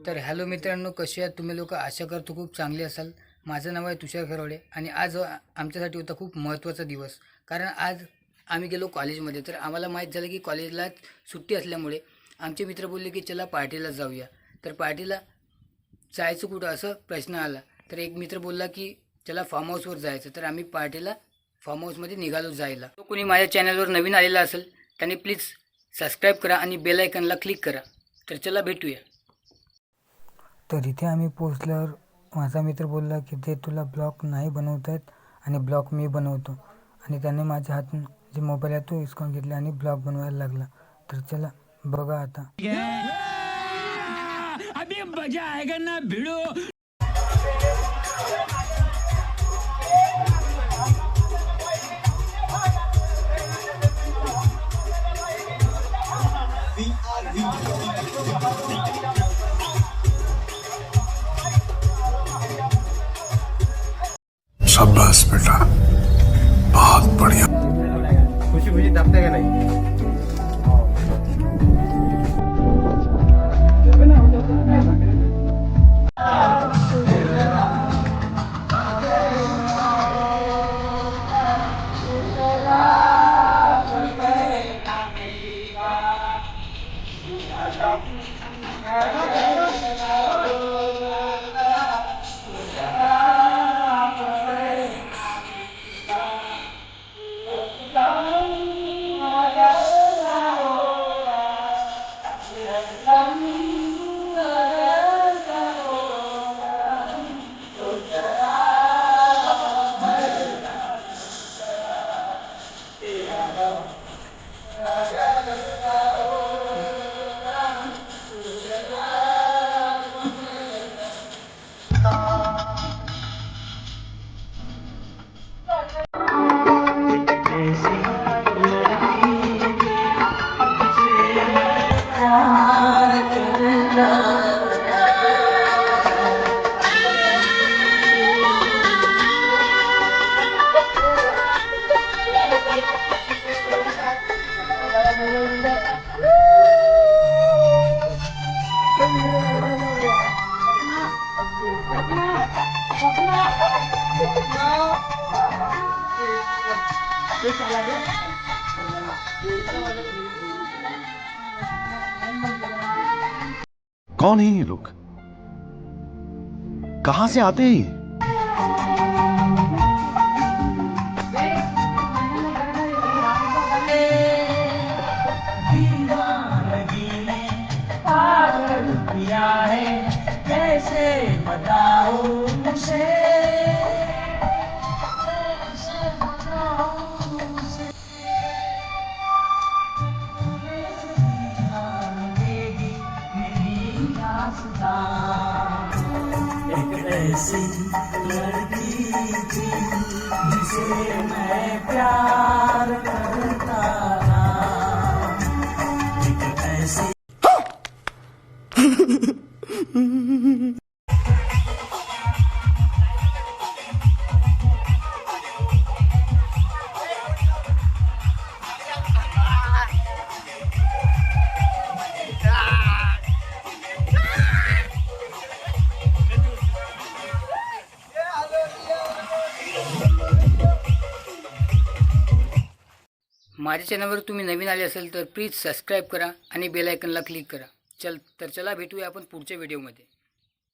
तर हॅलो मित्रांनो, कसे आहात तुम्ही लोक? आशा करतो खूप चांगले असाल. माझं नाव आहे तुषार खरवडे आणि आज आमच्यासाठी होता खूप महत्त्वाचा दिवस. कारण आज आम्ही गेलो कॉलेजमध्ये. तर आम्हाला माहीत झालं की कॉलेजला सुट्टी असल्यामुळे आमचे मित्र बोलले की चला पार्टीला जाऊया. तर पार्टीला जायचं कुठं असं प्रश्न आला. तर एक मित्र बोलला की चला फार्म हाऊसवर जायचं. तर आम्ही पार्टीला फार्म हाऊसमध्ये निघालो जायला. तो कोणी माझ्या चॅनलवर नवीन आलेला असेल त्याने प्लीज सबस्क्राईब करा आणि बेल आयकनला क्लिक करा. तर चला भेटूया. तर इथे आम्ही पोचल्यावर माझा मित्र बोलला की ते तुला ब्लॉग नाही बनवता येत आणि ब्लॉग मी बनवतो. आणि त्याने माझ्या हातून जे मोबाईल आहे तो हिसकावून घेतला आणि ब्लॉग बनवायला लागला. तर चला बघा आता. अभी मजा आएगा ना भिड़ो. शाबाश बेटा, बहुत बढ़िया. खुशी खुशी दाबते का नाही. कौन है ये लोग? कहां से आते हैं ये? कैसे बताओ मुझे. एक ऐसी लड़की थी जिसे मैं प्यार करता था. एक ऐसी माझ्या चॅनलवर तुम्ही नवीन आले असेल तर प्लीज सबस्क्राईब करा आणि बेल आयकनला क्लिक करा. चला भेटूया आपण पुढच्या व्हिडिओमध्ये.